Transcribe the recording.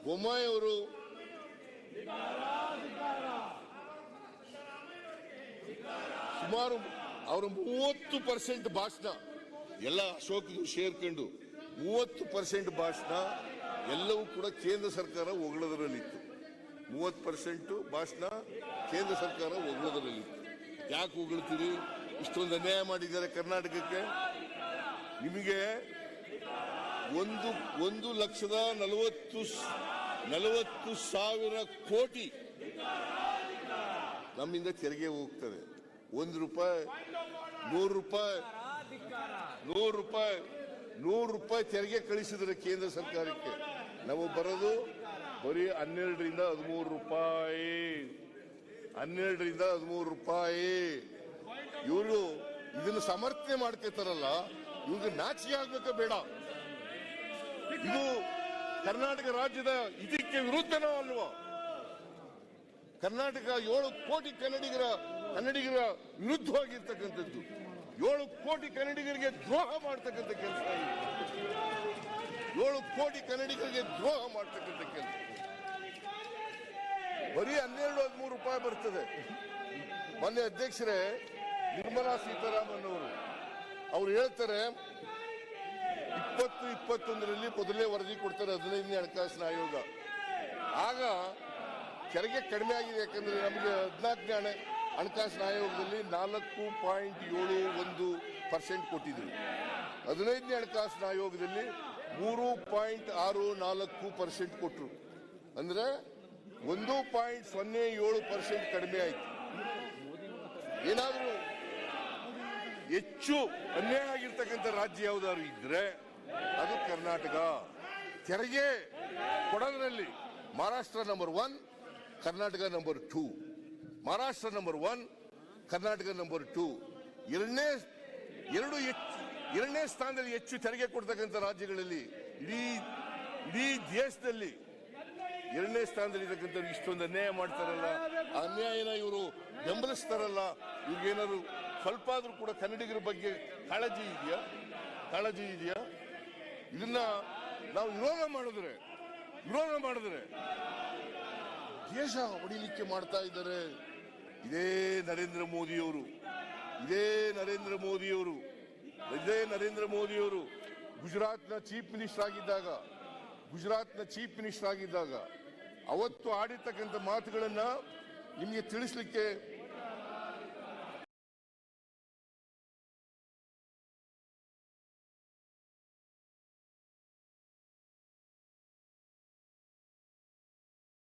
ಬೊಮ್ಮಾಯಿ ಅವರು ಸುಮಾರು ಅವರು 30% ಭಾಷಣ ಎಲ್ಲ ಅಶೋಕ್ ಸೇರ್ಕೊಂಡು 30% ಭಾಷಣ ಎಲ್ಲವೂ ಕೂಡ ಕೇಂದ್ರ ಸರ್ಕಾರ ಹೊಗಳದರಲ್ಲಿತ್ತು. 30% ಭಾಷಣ ಕೇಂದ್ರ ಸರ್ಕಾರ ಹೊಗಳದರಲ್ಲಿತ್ತು. ಯಾಕೆ ಹೊಗಳ್ತೀರಿ? ಇಷ್ಟೊಂದು ಅನ್ಯಾಯ ಮಾಡಿದ್ದಾರೆ ಕರ್ನಾಟಕಕ್ಕೆ. ನಿಮಗೆ 1,40,000 ಕೋಟಿ ನಮ್ಮಿಂದ ತೆರಿಗೆ ಹೋಗ್ತದೆ. 1 ರೂಪಾಯಿ, 100 ರೂಪಾಯಿ, 100 ರೂಪಾಯಿ ತೆರಿಗೆ ಕಳಿಸಿದ್ರೆ ಕೇಂದ್ರ ಸರ್ಕಾರಕ್ಕೆ ನಾವು ಬರೋದು ಬರೀ 12ರಿಂದ 13 ರೂಪಾಯಿ. 12ರಿಂದ 13 ರೂಪಾಯಿ. ಇವರು ಇದನ್ನು ಸಮರ್ಥನೆ ಮಾಡ್ಕೊತಾರಲ್ಲ, ಇವ್ರಿಗೆ ನಾಚಿಕೆ ಆಗ್ಬೇಕ ಬೇಡ? ಇದು ಕರ್ನಾಟಕ ರಾಜ್ಯದ ಇದಕ್ಕೆ ವಿರುದ್ಧನೋ ಅಲ್ವಾ? ಕರ್ನಾಟಕ 7 ಕೋಟಿ ಕನ್ನಡಿಗರ ವಿರುದ್ಧವಾಗಿರ್ತಕ್ಕಂಥದ್ದು. 7 ಕೋಟಿ ಕನ್ನಡಿಗರಿಗೆ ದ್ರೋಹ ಮಾಡ್ತಕ್ಕಂಥ ಕೆಲಸ. 7 ಕೋಟಿ ಕನ್ನಡಿಗರಿಗೆ ದ್ರೋಹ ಮಾಡ್ತಕ್ಕಂಥ ಕೆಲಸ. ಬರೀ 12-13 ರೂಪಾಯಿ ಬರ್ತದೆ. ಮೊನ್ನೆ ಅಧ್ಯಕ್ಷರೇ ನಿರ್ಮಲಾ ಸೀತಾರಾಮನ್ ಅವರು ಹೇಳ್ತಾರೆ 2021ರಲ್ಲಿ ಮೊದಲನೇ ವರದಿ ಕೊಡ್ತಾರೆ 15ನೇ ಹಣಕಾಸಿನ ಆಯೋಗ. ಆಗ ತೆರಿಗೆ ಕಡಿಮೆ ಆಗಿದೆ. ಯಾಕಂದ್ರೆ ನಮಗೆ 14ನೇ ಹಣಕಾಸಿನ ಆಯೋಗದಲ್ಲಿ 4.71% ಕೊಟ್ಟಿದ್ರು. 15ನೇ ಹಣಕಾಸಿನ ಆಯೋಗದಲ್ಲಿ 3.64% ಕೊಟ್ಟರು. ಅಂದ್ರೆ 1.07% ಕಡಿಮೆ ಆಯ್ತು. ಏನಾದರೂ ಹೆಚ್ಚು ಅನ್ಯಾಯ ಆಗಿರ್ತಕ್ಕಂಥ ರಾಜ್ಯ ಯಾವ್ದಾದ್ರು ಇದ್ರೆ ಅದು ಕರ್ನಾಟಕ. ತೆರಿಗೆ ಕೊಡೋದ್ರಲ್ಲಿ Maharashtra number 1, Karnataka number 2. Maharashtra number 1, Karnataka number 2. ಎರಡನೇ ಸ್ಥಾನದಲ್ಲಿ ಹೆಚ್ಚು ತೆರಿಗೆ ಕೊಡ್ತಕ್ಕಂಥ ರಾಜ್ಯಗಳಲ್ಲಿ ಇಡೀ ದೇಶದಲ್ಲಿ 2ನೇ ಸ್ಥಾನದಲ್ಲಿ ಇರ್ತಕ್ಕಂಥವ್ರು ಇಷ್ಟೊಂದು ಅನ್ಯಾಯ ಮಾಡ್ತಾರಲ್ಲ, ಆ ಅನ್ಯಾಯನ ಇವರು ಬೆಂಬಲಿಸ್ತಾರಲ್ಲ. ಇವ್ರಿಗೇನಾದ್ರು ಸ್ವಲ್ಪ ಆದ್ರೂ ಕೂಡ ಕನ್ನಡಿಗರ ಬಗ್ಗೆ ಕಾಳಜಿ ಇದೆಯಾ? ಇದನ್ನ ನಾವು ವಿರೋಧ ಮಾಡಿದ್ರೆ ದೇಶ ಹೊಡಿಲಿಕ್ಕೆ ಮಾಡ್ತಾ ಇದ್ದಾರೆ. ಇದೇ ನರೇಂದ್ರ ಮೋದಿಯವರು ಗುಜರಾತ್ನ ಚೀಫ್ ಮಿನಿಸ್ಟರ್ ಆಗಿದ್ದಾಗ ಅವತ್ತು ಆಡಿರ್ತಕ್ಕಂಥ ಮಾತುಗಳನ್ನ ನಿಮಗೆ ತಿಳಿಸ್ಲಿಕ್ಕೆ